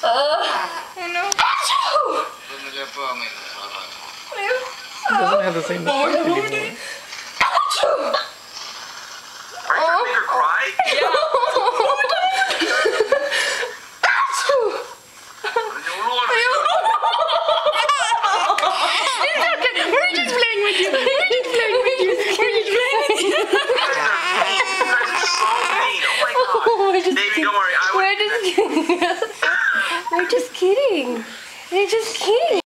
Oh no. It doesn't have the same effect anymore. Are you trying to make her cry? Yeah. We're just playing with you. We're just playing with you. We're just playing with you. You guys are so mean. Oh my god. We're just Baby, kidding. don't worry. We're just kidding. We're just kidding. We're just kidding.